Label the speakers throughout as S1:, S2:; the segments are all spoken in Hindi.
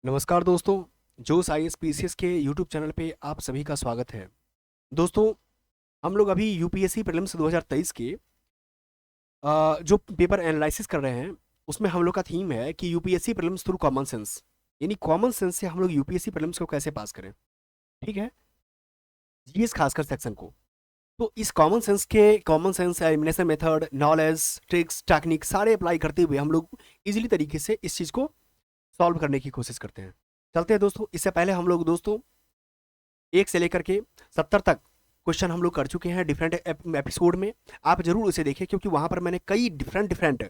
S1: नमस्कार दोस्तों। जोश IAS PCS के यूट्यूब चैनल पे आप सभी का स्वागत है। दोस्तों, हम लोग अभी यूपीएससी प्रीलिम्स 2023 के जो पेपर एनालिसिस कर रहे हैं, उसमें हम लोग का थीम है कि UPSC prelims through common sense, यानी कॉमन सेंस से हम लोग यूपीएससी प्रीलिम्स को कैसे पास करें। ठीक है, जीएस खासकर सेक्शन को। तो इस common sense elimination method, knowledge, tricks, technique सारे अप्लाई करते हुए हम लोग इजीली तरीके से इस चीज़ को सॉल्व करने की कोशिश करते हैं। चलते हैं दोस्तों। इससे पहले हम लोग दोस्तों 1 से लेकर के 70 तक क्वेश्चन हम लोग कर चुके हैं डिफरेंट एपिसोड में। आप जरूर उसे देखें, क्योंकि वहां पर मैंने कई different different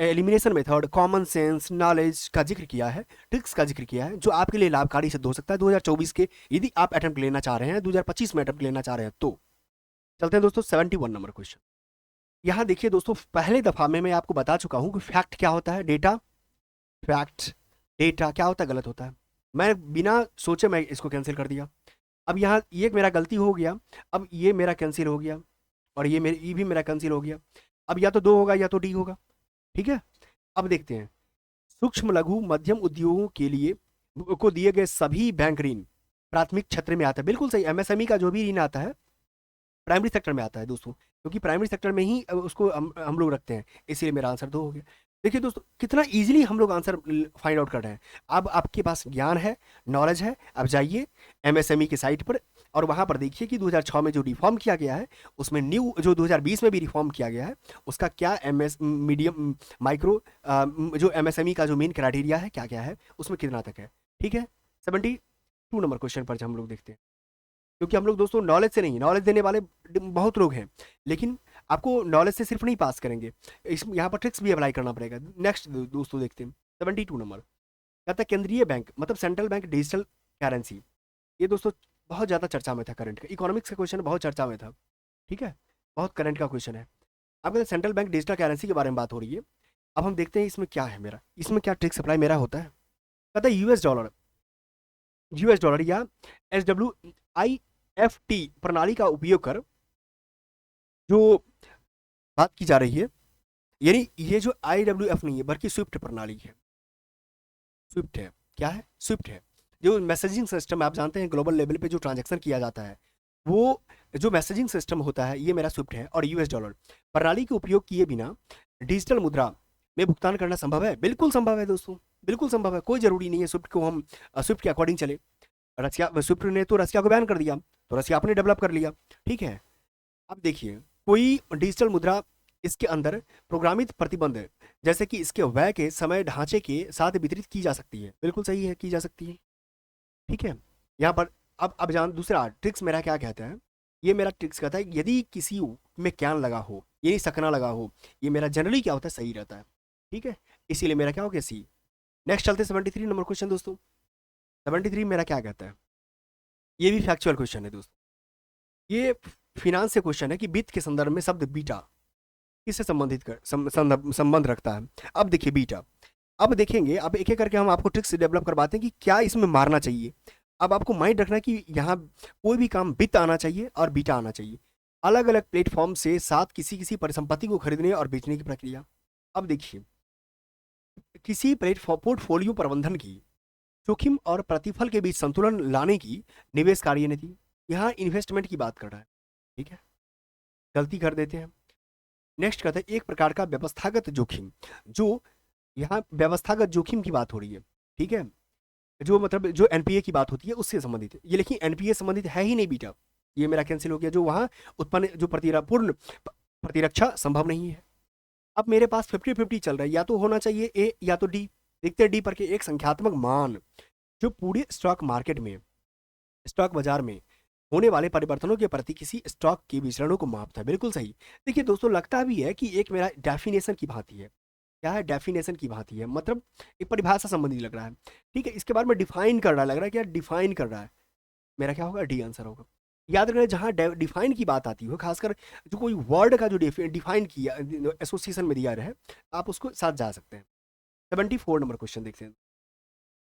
S1: elimination method, common sense, knowledge का जिक्र किया है, ट्रिक्स का जिक्र किया है, जो आपके लिए लाभकारी सिद्ध हो सकता है 2024 के, यदि आप अटेम्प्ट लेना चाह रहे हैं, 2025 में अटेम्प्ट लेना चाह रहे हैं तो। चलते हैं दोस्तों 71 नंबर क्वेश्चन। यहाँ देखिए दोस्तों, पहले दफा में मैं आपको बता चुका हूँ कि फैक्ट क्या होता है, डेटा। फैक्ट, डेटा क्या होता है, गलत होता है। मैं बिना सोचे मैं इसको कैंसिल कर दिया। अब यहाँ ये मेरा गलती हो गया। अब ये मेरा कैंसिल हो गया, और ये भी मेरा कैंसिल हो गया। अब या तो दो होगा या तो डी होगा। ठीक है, अब देखते हैं। सूक्ष्म लघु मध्यम उद्योगों के लिए को दिए गए सभी बैंक ऋण प्राथमिक क्षेत्र में आता है। बिल्कुल सही, एमएसएमई का जो भी ऋण आता है प्राइमरी सेक्टर में आता है दोस्तों, क्योंकि प्राइमरी सेक्टर में ही उसको हम लोग रखते हैं, इसीलिए मेरा आंसर दो हो गया। देखिए दोस्तों, कितना इजीली हम लोग आंसर फाइंड आउट कर रहे हैं। अब आपके पास ज्ञान है, नॉलेज है। अब जाइए एमएसएमई की साइट पर, और वहां पर देखिए कि 2006 में जो रिफॉर्म किया गया है, उसमें न्यू जो 2020 में भी रिफॉर्म किया गया है, उसका क्या एमएस मीडियम माइक्रो जो एमएसएमई का जो मेन क्राइटेरिया है क्या क्या है, उसमें कितना तक है। ठीक है, 72 नंबर क्वेश्चन पर हम लोग देखते हैं। क्योंकि हम लोग दोस्तों नॉलेज से नहीं, नॉलेज देने वाले बहुत लोग हैं, लेकिन आपको नॉलेज से सिर्फ नहीं पास करेंगे, इस यहाँ पर ट्रिक्स भी अप्लाई करना पड़ेगा। नेक्स्ट दोस्तों देखते हैं 72 नंबर। कहता है केंद्रीय बैंक मतलब सेंट्रल बैंक डिजिटल करेंसी। ये दोस्तों बहुत ज़्यादा चर्चा में था, करंट का इकोनॉमिक्स का क्वेश्चन बहुत चर्चा में था। ठीक है, बहुत करंट का क्वेश्चन है। अब कहते हैं सेंट्रल बैंक डिजिटल करेंसी के बारे में बात हो रही है। अब हम देखते हैं इसमें क्या है, मेरा इसमें क्या ट्रिक्स अप्लाई मेरा होता है। कहता है यूएस डॉलर या SWIFT प्रणाली का उपयोग कर जो बात की जा रही है, यानी ये जो IWF नहीं है बल्कि स्विफ्ट प्रणाली है। स्विफ्ट है, क्या है, स्विफ्ट है। जो मैसेजिंग सिस्टम आप जानते हैं, ग्लोबल लेवल पे जो ट्रांजैक्शन किया जाता है, वो जो मैसेजिंग सिस्टम होता है, ये मेरा स्विफ्ट है। और US डॉलर प्रणाली के उपयोग किए बिना डिजिटल मुद्रा में भुगतान करना संभव है। बिल्कुल संभव है दोस्तों, बिल्कुल संभव है। कोई जरूरी नहीं है स्विफ्ट को हम स्विफ्ट के अकॉर्डिंग चले। रसिया, स्विफ्ट ने तो रसिया को बैन कर दिया, तो रसिया आपने डेवलप कर लिया। ठीक है, अब देखिए, कोई डिजिटल मुद्रा इसके अंदर प्रोग्रामित प्रतिबंध, जैसे कि इसके व्यय के समय ढांचे के साथ वितरित की जा सकती है। बिल्कुल सही है, की जा सकती है। ठीक है, यहाँ पर अब जान दूसरा ट्रिक्स मेरा क्या कहता है। ये मेरा ट्रिक्स कहता है यदि किसी में कैन लगा हो, ये सकना लगा हो, ये मेरा जनरली क्या होता है, सही रहता है। ठीक है, इसीलिए मेरा क्या हो गया, सी। नेक्स्ट चलते 73 नंबर क्वेश्चन दोस्तों। 73 मेरा क्या कहता है, ये भी फैक्चुअल क्वेश्चन है दोस्तों। ये फिनांस से क्वेश्चन है कि वित्त के संदर्भ में शब्द बीटा किससे संबंधित संबंध रखता है। अब देखिए बीटा, अब देखेंगे, अब एक एक करके हम आपको ट्रिक्स डेवलप करवाते हैं कि क्या इसमें मारना चाहिए। अब आपको माइंड रखना है कि यहाँ कोई भी काम वित्त आना चाहिए और बीटा आना चाहिए। अलग अलग प्लेटफॉर्म से साथ किसी किसी परिसंपत्ति को खरीदने और बेचने की प्रक्रिया। अब देखिए, किसी प्लेटफॉर्म पोर्टफोलियो प्रबंधन की जोखिम और प्रतिफल के बीच संतुलन लाने की निवेश कार्यनीति। यहाँ इन्वेस्टमेंट की बात कर रहा है। ठीक है, गलती कर देते हैं। नेक्स्ट कहते हैं एक प्रकार का व्यवस्थागत जोखिम, जो यहाँ व्यवस्थागत जोखिम की बात हो रही है। ठीक है, जो मतलब जो एनपीए की बात होती है उससे संबंधित है ये, लेकिन एनपीए संबंधित है ही नहीं बीटा। ये मेरा कैंसिल हो गया। जो वहां उत्पन्न जो पूर्ण प्रतिरक्षा संभव नहीं है। अब मेरे पास 50-50 चल रहा है, या तो होना चाहिए ए या तो डी। देखते हैं डी पर के एक संख्यात्मक मान जो पूरे स्टॉक मार्केट में, स्टॉक बाजार में होने वाले परिवर्तनों के प्रति किसी स्टॉक के विचरणों को मापता है। बिल्कुल सही। देखिए दोस्तों, लगता भी है कि एक मेरा डेफिनेशन की भांति है। क्या है, डेफिनेशन की भांति है, मतलब एक परिभाषा संबंधी लग रहा है। ठीक है, इसके बारे में डिफाइन कर रहा है, लग रहा है क्या डिफाइन कर रहा है। मेरा क्या होगा, डी आंसर होगा। याद रखना, जहां डिफाइन की बात आती हो, खासकर जो कोई वर्ड का जो डिफाइन किया एसोसिएशन में दिया रहे, आप उसको साथ जा सकते हैं। 74 नंबर क्वेश्चन देखते हैं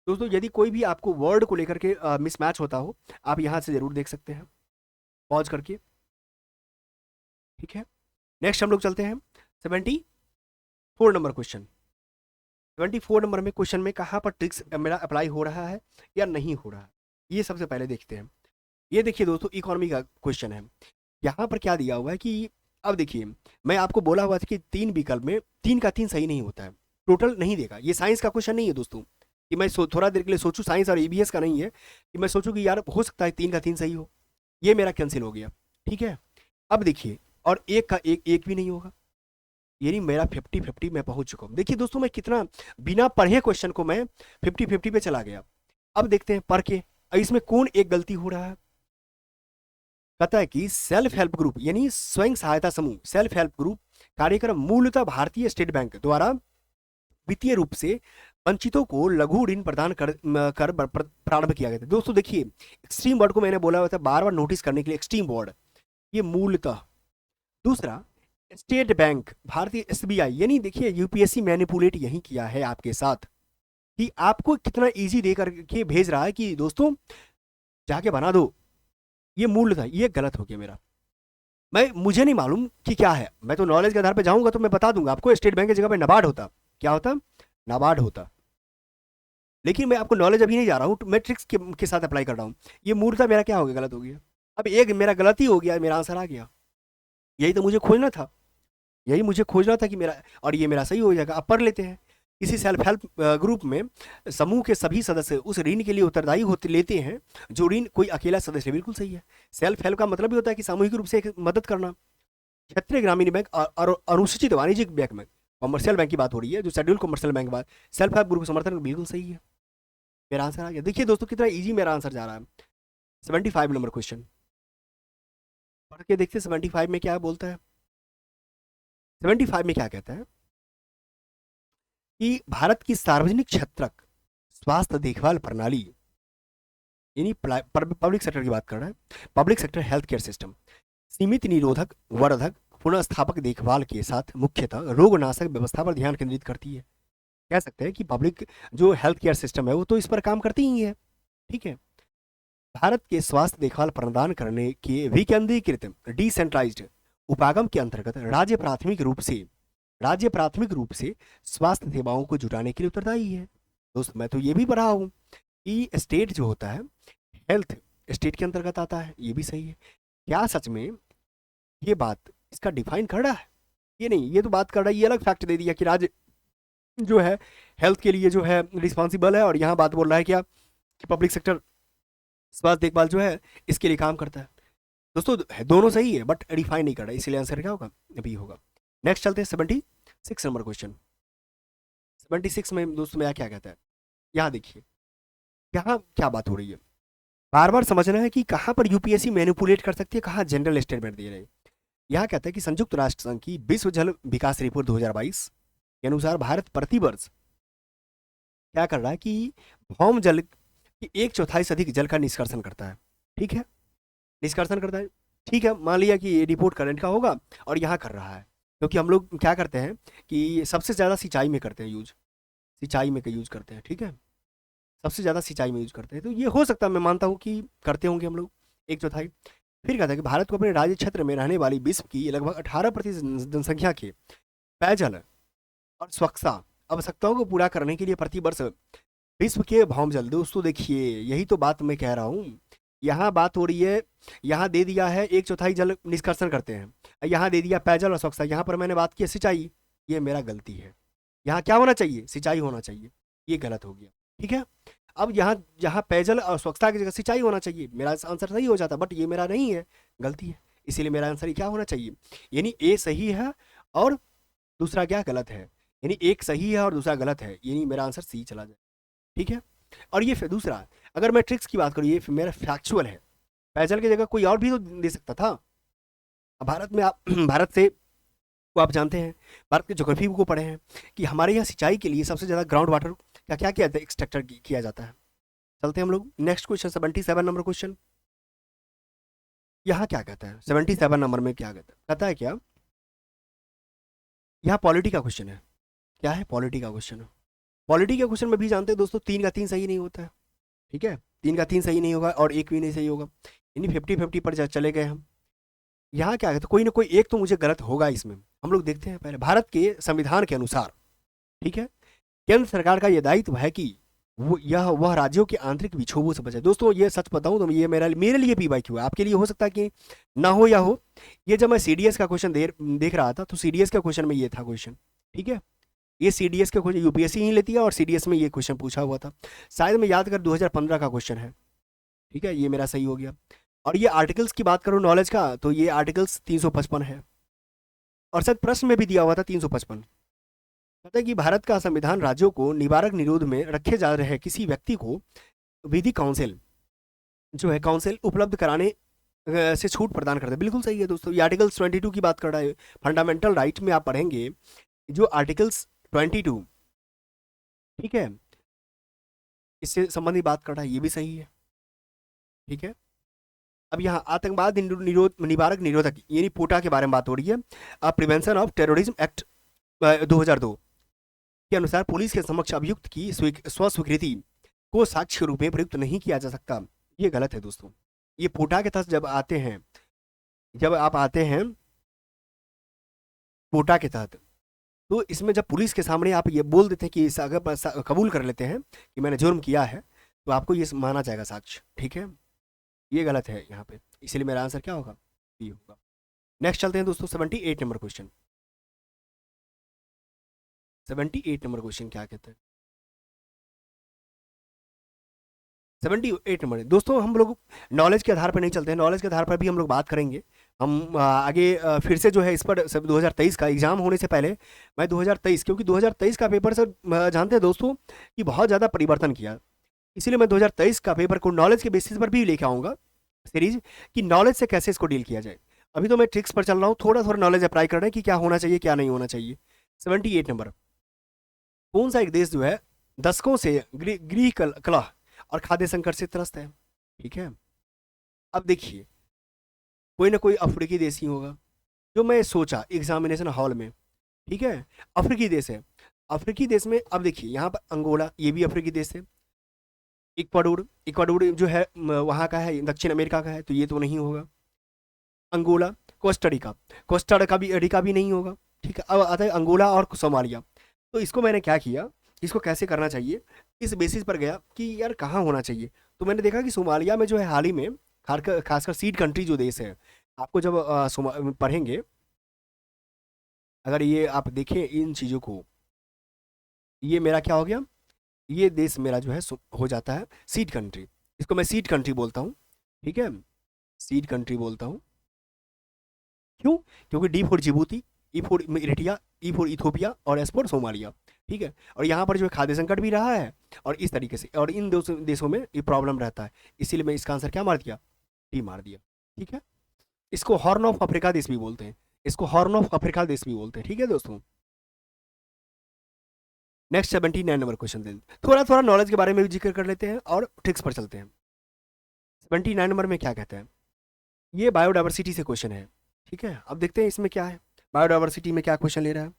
S1: दोस्तों। यदि कोई भी आपको वर्ड को लेकर के मिसमैच होता हो, आप यहां से जरूर देख सकते हैं पॉज करके। ठीक है, नेक्स्ट हम लोग चलते हैं 74 नंबर क्वेश्चन। 74 नंबर में क्वेश्चन में कहाँ पर ट्रिक्स मेरा अप्लाई हो रहा है या नहीं हो रहा है, ये सबसे पहले देखते हैं। ये देखिए दोस्तों, इकोनॉमी का क्वेश्चन है। यहाँ पर क्या दिया हुआ है कि अब देखिए, मैं आपको बोला हुआ था कि 3 विकल्प में 3 का 3 सही नहीं होता है, टोटल नहीं देगा। ये साइंस का क्वेश्चन नहीं है दोस्तों कि मैं थोड़ा देर के लिए सोचूं, साइंस और ईबीएस का नहीं है कि मैं सोचूं कि यार हो सकता है 3 का 3 सही हो। ये मेरा कैंसिल हो गया, ठीक है। अब देखिए, और एक का एक भी नहीं होगा, यानी मेरा 50-50 मैं पहुंच चुका हूं। देखिए दोस्तों, मैं कितना बिना पढ़े क्वेश्चन को मैं 50-50 पे चला गया। अब देखते हैं पढ़ के इसमें कौन एक गलती हो रहा है। कहता है कि सेल्फ हेल्प ग्रुप यानी स्वयं सहायता समूह, सेल्फ हेल्प ग्रुप कार्यक्रम मूलतः भारतीय स्टेट बैंक द्वारा वित्तीय रूप से वंचितों को लघु ऋण प्रदान कर प्रारंभ किया गया था। दोस्तों देखिए, एक्सट्रीम वर्ड को मैंने बोला हुआ था बार बार नोटिस करने के लिए, एक्सट्रीम वर्ड, ये मूलतः। दूसरा, स्टेट बैंक, भारतीय एसबीआई, यानी देखिए यूपीएससी मैनिपुलेट यही किया है आपके साथ कि आपको कितना इजी दे करके भेज रहा है कि दोस्तों जाके बना दो। ये मूल था, ये गलत हो गया मेरा। मुझे नहीं मालूम कि क्या है, मैं तो नॉलेज के आधार पे जाऊंगा तो मैं बता दूंगा आपको। स्टेट बैंक की जगह पे नाबार्ड होता, क्या होता, नाबार्ड होता। लेकिन मैं आपको नॉलेज अभी नहीं जा रहा हूँ, मैं ट्रिक्स के साथ अप्लाई कर रहा हूँ। ये मूर्ता मेरा क्या हो गया, गलत हो गया। अब एक मेरा गलती हो गया, मेरा आंसर आ गया। यही तो मुझे खोजना था, यही मुझे खोजना था कि मेरा, और ये मेरा सही हो जाएगा। अब पढ़ लेते हैं। इसी सेल्फ हेल्प ग्रुप में समूह के सभी सदस्य उस ऋण के लिए उत्तरदायी होते लेते हैं जो ऋण कोई अकेला सदस्य, बिल्कुल सही है। सेल्फ हेल्प का मतलब भी होता है कि सामूहिक रूप से एक मदद करना। क्षेत्रीय ग्रामीण बैंक और अनुसूचित वाणिज्यिक बैंक में, कॉमर्शियल बैंक की बात हो रही है, जो शेड्यूल कॉमर्शियल बैंक बात, सेल्फ हेल्प ग्रुप समर्थन बिल्कुल सही है। मेरा आंसर आ गया। देखिए दोस्तों कितना ईजी मेरा आंसर जा रहा है। 75 नंबर क्वेश्चन पढ़ के देखते 75 में क्या बोलता है। 75 में क्या कहता है कि भारत की सार्वजनिक क्षेत्रक स्वास्थ्य देखभाल प्रणाली, यानी पब्लिक सेक्टर की बात कर रहा है, public sector health care system सीमित निरोधक वर्धक पुनर्स्थापक देखभाल के साथ मुख्यतः रोगनाशक व्यवस्था पर ध्यान केंद्रित करती है। कह सकते हैं कि पब्लिक जो हेल्थ केयर सिस्टम है वो तो इस पर काम करती ही है, ठीक है। भारत के स्वास्थ्य देखभाल प्रदान करने के विकेंद्रीकृत डिसेंट्रलाइज्ड उपागम के अंतर्गत राज्य प्राथमिक रूप से स्वास्थ्य सेवाओं को जुटाने के लिए उत्तरदायी है। दोस्त मैं तो ये भी पढ़ा हूँ कि स्टेट जो होता है, हेल्थ स्टेट के अंतर्गत आता है, ये भी सही है। क्या सच में ये बात इसका डिफाइन कर रहा है? ये नहीं, ये तो बात कर रहा है, ये अलग फैक्ट दे दिया कि राज्य जो है हेल्थ के लिए जो है रिस्पॉन्सिबल है, और यहाँ बात बोल रहा है क्या कि पब्लिक सेक्टर स्वास्थ्य देखभाल जो है इसके लिए काम करता है। दोस्तों दोनों सही है बट डिफाइन नहीं कर रहा है, इसलिए आंसर क्या होगा, अभी होगा। नेक्स्ट चलते हैं 76 नंबर क्वेश्चन। 76 में दोस्तों मेरा क्या कहता है, यहाँ देखिए यहाँ क्या बात हो रही है। बार बार समझना है कि कहाँ पर यूपीएससी मैनिपुलेट कर सकती है, कहाँ जनरल स्टेटमेंट दे रहे हैं। यहाँ कहता है कि संयुक्त राष्ट्र संघ की विश्व जल विकास रिपोर्ट 2022 के अनुसार भारत प्रतिवर्ष क्या कर रहा है कि भौम जल की 1/4 से अधिक जल का निष्कर्षण करता है, ठीक है, निष्कर्षण करता है, ठीक है। मान लिया कि ये रिपोर्ट करंट का होगा और यहाँ कर रहा है, क्योंकि हम लोग क्या करते हैं कि सबसे ज़्यादा सिंचाई में करते हैं यूज, सिंचाई में का यूज करते हैं, ठीक है, सबसे ज़्यादा सिंचाई में यूज करते हैं। तो ये हो सकता है, मैं मानता हूँ कि करते होंगे हम लोग 1/4। फिर कहता है कि भारत को अपने राज्य क्षेत्र में रहने वाली विश्व की लगभग 18% जनसंख्या के पेयजल और स्वच्छता आवश्यकताओं को पूरा करने के लिए प्रतिवर्ष विश्व के भौमजल, दोस्तों देखिए यही तो बात मैं कह रहा हूँ। यहाँ बात हो रही है, यहाँ दे दिया है 1/4 जल निष्कर्षण करते हैं, यहाँ दे दिया पेयजल और स्वच्छता, यहाँ पर मैंने बात की सिंचाई, ये मेरा गलती है। यहाँ क्या होना चाहिए, सिंचाई होना चाहिए, ये गलत हो गया, ठीक है। अब यहाँ पेयजल और स्वच्छता की जगह सिंचाई होना चाहिए, मेरा आंसर सही हो जाता, बट ये मेरा नहीं है, गलती है, इसीलिए मेरा आंसर क्या होना चाहिए, यानी ए सही है और दूसरा क्या गलत है, यानी एक सही है और दूसरा गलत है, यानी मेरा आंसर सी चला जाए, ठीक है। और ये फिर दूसरा, अगर मैं ट्रिक्स की बात करूँ, ये मेरा फैक्चुअल है, पेयजल की जगह कोई और भी तो दे सकता था। भारत में आप भारत से को आप जानते हैं, भारत के ज्योग्राफी को पढ़े हैं कि हमारे यहाँ सिंचाई के लिए सबसे ज़्यादा ग्राउंड वाटर का क्या किया जाता है, एक्सट्रैक्टर किया जाता है। चलते हैं हम लोग नेक्स्ट क्वेश्चन, 77 नंबर क्वेश्चन। यहाँ क्या कहता है 77 नंबर में, क्या कहता है क्या, यहाँ पॉलिटी का क्वेश्चन है। क्या है, पॉलिटी का क्वेश्चन है। पॉलिटी के क्वेश्चन में भी जानते हैं दोस्तों 3 का 3 सही नहीं होता है, ठीक है, 3 का 3 सही नहीं होगा और एक भी नहीं सही होगा, यानी 50-50 पर चले गए हम। यहाँ क्या कहते हैं, कोई ना कोई एक तो मुझे गलत होगा इसमें। हम लोग देखते हैं पहले, भारत के संविधान के अनुसार, ठीक है, केंद्र सरकार का यह दायित्व है कि वह राज्यों के आंतरिक विक्षोभों से बचे। दोस्तों ये सच बताऊं तो ये मेरे लिए पीवाईक्यू है, आपके लिए हो सकता है कि ना हो या हो। ये जब मैं सीडीएस का क्वेश्चन देख रहा था तो सीडीएस का क्वेश्चन में ये था क्वेश्चन, ठीक है। ये सीडीएस का क्वेश्चन यूपीएससी ही लेती है और सीडीएस में ये क्वेश्चन पूछा हुआ था, शायद मैं याद कर 2015 का क्वेश्चन है, ठीक है। ये मेरा सही हो गया। और ये आर्टिकल्स की बात करूं नॉलेज का, तो ये आर्टिकल्स 355 है और शायद प्रश्न में भी दिया हुआ था 355। कहता है कि भारत का संविधान राज्यों को निवारक निरोध में रखे जा रहे किसी व्यक्ति को विधि काउंसिल जो है काउंसिल उपलब्ध कराने से छूट प्रदान करता है। बिल्कुल सही है दोस्तों, ये आर्टिकल्स 22 की बात कर रहा है। फंडामेंटल राइट में आप पढ़ेंगे जो आर्टिकल्स 22, ठीक है, इससे संबंधित बात कर रहा है, ये भी सही है, ठीक है। अब यहाँ आतंकवाद निवारक निरोधक यानी पोटा के बारे में बात हो रही है। प्रिवेंशन ऑफ टेररिज्म एक्ट 2002 के अनुसार पुलिस के समक्ष अभियुक्त की स्वस्वीकृति को साक्ष्य के रूप में प्रयुक्त नहीं किया जा सकता। ये गलत है दोस्तों। ये पोटा के तहत जब आप आते हैं पोटा के तहत, तो इसमें जब पुलिस के सामने आप ये बोल देते हैं कि अगर कबूल कर लेते हैं कि मैंने जुर्म किया है, तो आपको ये माना जाएगा साक्ष्य, ठीक है। ये गलत है यहाँ पे, इसलिए मेरा आंसर क्या होगा, बी होगा। नेक्स्ट चलते हैं दोस्तों 78 नंबर क्वेश्चन। 78 नंबर क्वेश्चन क्या कहते हैं, 78 नंबर दोस्तों। हम लोग नॉलेज के आधार पर नहीं चलते हैं, नॉलेज के आधार पर भी हम लोग बात करेंगे। हम आगे फिर से जो है इस पर सब 2023 का एग्जाम होने से पहले मैं 2023, क्योंकि 2023 का पेपर सर जानते हैं दोस्तों कि बहुत ज़्यादा परिवर्तन किया, इसीलिए मैं 2023 का पेपर को नॉलेज के बेसिस पर भी लेके आऊँगा सीरीज कि नॉलेज से कैसे इसको डील किया जाए। अभी तो मैं ट्रिक्स पर चल रहा हूँ, थोड़ा थोड़ा नॉलेज अप्लाई कर रहे हैं कि क्या होना चाहिए क्या नहीं होना चाहिए। 78 नंबर, कौन सा एक देश जो है दशकों से गृह कलह और खाद्य संकट से त्रस्त है, ठीक है। अब देखिए कोई ना कोई अफ्रीकी देश ही होगा जो मैं सोचा एग्जामिनेशन हॉल में, ठीक है। अफ्रीकी देश है, अफ्रीकी देश में अब देखिए यहाँ पर अंगोला, ये भी अफ्रीकी देश है। इक्वाडोर जो है वहाँ का है, दक्षिण अमेरिका का है, तो ये तो नहीं होगा। अंगोला, कोस्टारिका भी नहीं होगा, ठीक है। अब आता है अंगोला और सोमालिया। तो इसको मैंने क्या किया, इसको कैसे करना चाहिए, इस बेसिस पर गया कि यार कहाँ होना चाहिए। तो मैंने देखा कि सोमालिया में जो है हाल ही में खासकर सीड कंट्री जो देश है, आपको जब पढ़ेंगे, अगर ये आप देखें इन चीज़ों को, ये मेरा क्या हो गया, ये देश मेरा जो है हो जाता है सीड कंट्री। इसको मैं सीड कंट्री बोलता हूँ, ठीक है, सीड कंट्री बोलता हूँ। क्यों, क्योंकि D for Djibouti, E for Eritrea, E for Ethiopia और एस फॉर सोमालिया, ठीक है। और यहाँ पर जो है खाद्य संकट भी रहा है और इस तरीके से, और इन देशों में ये प्रॉब्लम रहता है, इसीलिए मैं इसका आंसर क्या मार दिया, डी मार दिया, ठीक है। इसको हॉर्न ऑफ अफ्रीका देश भी बोलते हैं, इसको हॉर्न ऑफ अफ्रीका देश भी बोलते हैं, ठीक है दोस्तों। नेक्स्ट 79 नंबर क्वेश्चन दे, थोड़ा थोड़ा नॉलेज के बारे में भी जिक्र कर लेते हैं और ट्रिक्स पर चलते हैं। 79 नंबर में क्या कहते हैं, ये बायोडाइवर्सिटी से क्वेश्चन है, ठीक है। अब देखते हैं इसमें क्या है, बायोडाइवर्सिटी में क्या क्वेश्चन ले रहा है।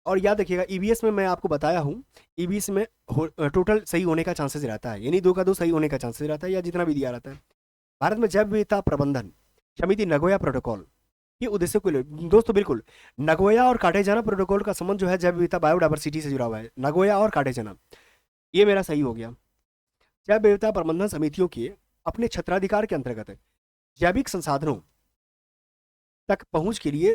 S1: और याद रखिएगा ईवीएस में मैं आपको बताया हूँ, ईवीएस में टोटल सही होने का चांसेस रहता है, यानी 2 का 2 सही होने का चांसेस रहता है, या जितना भी दिया रहता है। भारत में जैव विविधता प्रबंधन समिति नगोया प्रोटोकॉल ये उद्देश्य को दोस्तों बिल्कुल नगोया और कार्टेजाना प्रोटोकॉल का संबंध जो है जैव विविधता बायोडाइवर्सिटी से जुड़ा हुआ है, नगोया और कार्टेजाना, ये मेरा सही हो गया। जैव विविधता प्रबंधन समितियों के अपने क्षेत्राधिकार के अंतर्गत जैविक संसाधनों तक पहुंच के लिए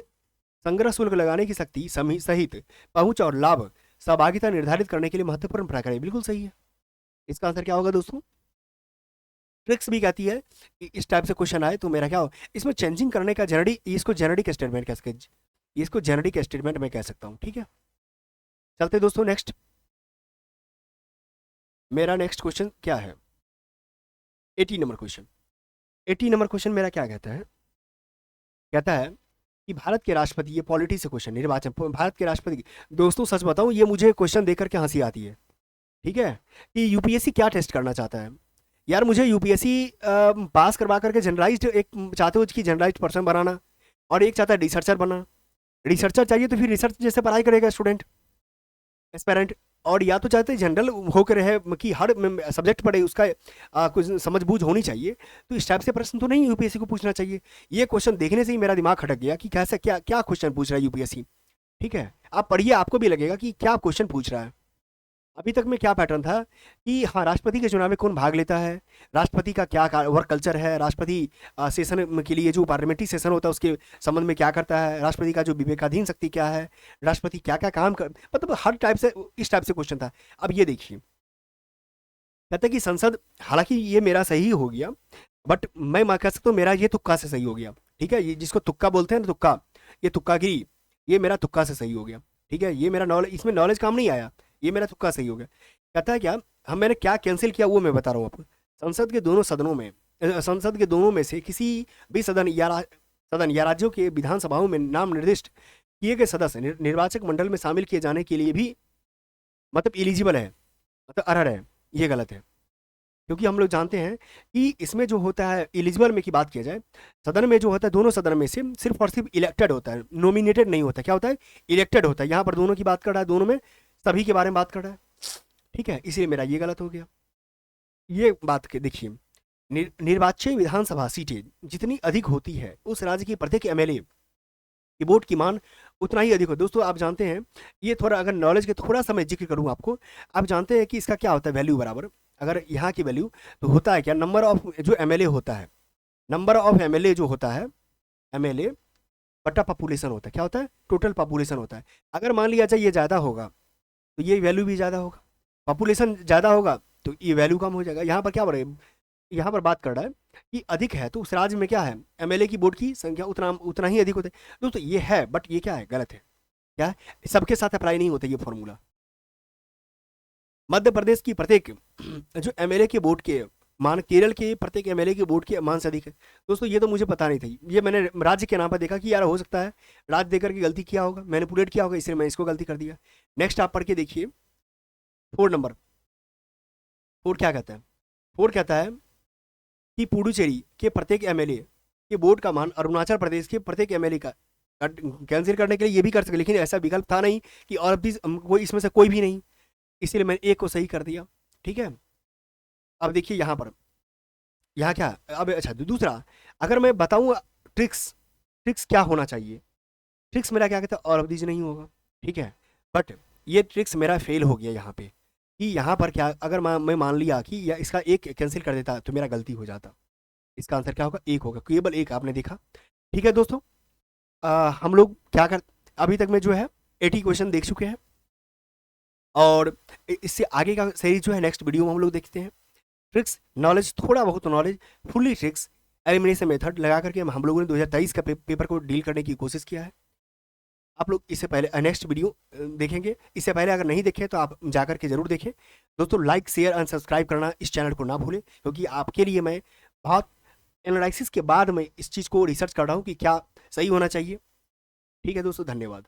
S1: संग्रह शुल्क लगाने की शक्ति सहित पहुंच और लाभ सहभागिता निर्धारित करने के लिए महत्वपूर्ण प्रक्रिया, बिल्कुल सही है। इसका आंसर क्या होगा दोस्तों, ट्रिक्स भी कहती है कि इस टाइप से क्वेश्चन आए तो मेरा क्या हो, इसमें चेंजिंग करने का इसको जेनेरिक स्टेटमेंट कह सकते, इसको जेनेरिक स्टेटमेंट में कह सकता हूँ, ठीक है। चलते दोस्तों नेक्स्ट, मेरा नेक्स्ट क्वेश्चन क्या है, 80 नंबर क्वेश्चन। 80 नंबर क्वेश्चन मेरा क्या कहता है, कहता है कि भारत के राष्ट्रपति, ये पॉलिटी से क्वेश्चन, निर्वाचन भारत के राष्ट्रपति। दोस्तों सच बताऊं ये मुझे क्वेश्चन देख करके हंसी आती है, ठीक है, कि यूपीएससी क्या टेस्ट करना चाहता है। यार मुझे यूपीएससी पास करवा करके जनरलाइज्ड एक चाहते हो कि जनरलाइज्ड पर्सन बनाना, और एक चाहता है रिसर्चर बनना। रिसर्चर चाहिए तो फिर रिसर्च जैसे पढ़ाई करेगा स्टूडेंट एस्पेरेंट, और या तो चाहते जनरल होकर रहे कि हर सब्जेक्ट पढ़े, उसका कुछ समझबूझ होनी चाहिए। तो इस टाइप से प्रश्न तो नहीं यूपीएससी को पूछना चाहिए। ये क्वेश्चन देखने से ही मेरा दिमाग खटक गया कि कैसे क्या क्या क्वेश्चन पूछ रहा है यूपीएससी, ठीक है। आप पढ़िए, आपको भी लगेगा कि क्या क्वेश्चन पूछ रहा है। अभी तक में क्या पैटर्न था कि हाँ, राष्ट्रपति के चुनाव में कौन भाग लेता है, राष्ट्रपति का क्या वर्क कल्चर है, राष्ट्रपति सेशन के लिए जो पार्लियामेंट्री सेशन होता है उसके संबंध में क्या करता है, राष्ट्रपति का जो विवेकाधीन शक्ति क्या है, राष्ट्रपति क्या क्या काम कर, मतलब हर टाइप से इस टाइप से क्वेश्चन था। अब ये देखिए, कहते हैं कि संसद, हालांकि ये मेरा सही हो गया, बट मैं कह सकता हूँ मेरा ये तुक्का से सही हो गया। ठीक है, ये जिसको तुक्का बोलते हैं ना, तुक्का, ये तुक्कागिरी, ये मेरा तुक्का से सही हो गया। ठीक है, ये मेरा नॉलेज, इसमें नॉलेज काम नहीं आया, ये मेरा तुक्का सही हो गया। कहता है क्या, हम मैंने क्या कैंसिल किया वो मैं बता रहा हूँ आपको। संसद के दोनों सदनों में, संसद के दोनों में से किसी भी सदन या राज्यों के विधानसभाओं में नाम निर्दिष्ट किए गए सदस्य निर्वाचक मंडल में शामिल किए जाने के लिए भी मतलब एलिजिबल है, मतलब अरहर है। ये गलत है, क्योंकि हम लोग जानते हैं कि इसमें जो होता है एलिजिबल में की बात किया जाए, सदन में जो होता है दोनों सदन में से सिर्फ और सिर्फ इलेक्टेड होता है, नॉमिनेटेड नहीं होता। क्या होता है, इलेक्टेड होता है। यहाँ पर दोनों की बात कर रहा है, दोनों में सभी के बारे में बात कर रहा है। ठीक है, इसलिए मेरा ये गलत हो गया। ये बात के देखिए, निर्वाच्य विधानसभा सीटें जितनी अधिक होती है उस राज्य की प्रत्येक एमएलए की वोट की मान उतना ही अधिक हो। दोस्तों आप जानते हैं, ये थोड़ा अगर नॉलेज के थोड़ा सा मैं जिक्र करूँ आपको, आप जानते हैं कि इसका क्या होता है वैल्यू बराबर, अगर यहाँ की वैल्यू तो होता है क्या, नंबर ऑफ जो एमएलए होता है, नंबर ऑफ एमएलए जो होता है, एमएलए बटा पॉपुलेशन होता है। क्या होता है, टोटल पॉपुलेशन होता है। अगर मान लिया जाए ये ज़्यादा होगा तो ये वैल्यू भी ज़्यादा होगा, पॉपुलेशन ज़्यादा होगा तो ये वैल्यू कम हो जाएगा। यहाँ पर क्या बोल, यहाँ पर बात कर रहा है कि अधिक है तो उस राज्य में क्या है, एमएलए की वोट की संख्या उतना उतना ही अधिक होता है। दोस्तों ये है, बट ये क्या है, गलत है। क्या है, सबके साथ अप्लाई नहीं होता ये फॉर्मूला। मध्य प्रदेश की प्रत्येक जो एमएलए के वोट के मान केरल के प्रत्येक एमएलए के वोट के मान से अधिक है। दोस्तों ये तो मुझे पता नहीं था, ये मैंने राज्य के नाम पर देखा कि यार हो सकता है राज्य देकर के गलती किया होगा, मैनिपुलेट किया होगा, इसलिए मैं इसको गलती कर दिया। नेक्स्ट आप पढ़ के देखिए 4 नंबर। 4 क्या कहता है, 4 कहता है कि पुडुचेरी के प्रत्येक एमएलए के वोट का मान अरुणाचल प्रदेश के प्रत्येक एमएलए का कैंसिल करने के लिए ये भी कर सके, लेकिन ऐसा विकल्प था नहीं कि और भी कोई इसमें से कोई भी नहीं, इसीलिए मैंने एक को सही कर दिया। ठीक है, अब देखिए यहाँ पर, यहाँ क्या, अब अच्छा दूसरा, अगर मैं बताऊँ ट्रिक्स, ट्रिक्स क्या होना चाहिए, ट्रिक्स मेरा क्या कहता है, और ऑफ दीज नहीं होगा। ठीक है, बट ये ट्रिक्स मेरा फेल हो गया यहाँ पे, कि यहाँ पर क्या, अगर मैं मान लिया कि या इसका एक कैंसिल कर देता तो मेरा गलती हो जाता। इसका आंसर क्या होगा, एक होगा, केवल एक, आपने देखा। ठीक है दोस्तों, हम लोग क्या कर, अभी तक में जो है 80 क्वेश्चन देख चुके हैं, और इससे आगे का सीरीज जो है नेक्स्ट वीडियो में हम लोग देखते हैं। ट्रिक्स नॉलेज, थोड़ा बहुत knowledge, fully tricks elimination method लगा करके हम लोगों ने 2023 का पेपर को डील करने की कोशिश किया है। आप लोग इससे पहले नेक्स्ट वीडियो देखेंगे, इससे पहले अगर नहीं देखे तो आप जाकर के जरूर देखें। दोस्तों लाइक शेयर एंड सब्सक्राइब करना इस चैनल को ना भूलें, क्योंकि आपके लिए मैं बहुत एनालिसिस के बाद मैं इस चीज़ को रिसर्च कर रहा हूँ कि क्या सही होना चाहिए। ठीक है दोस्तों, धन्यवाद।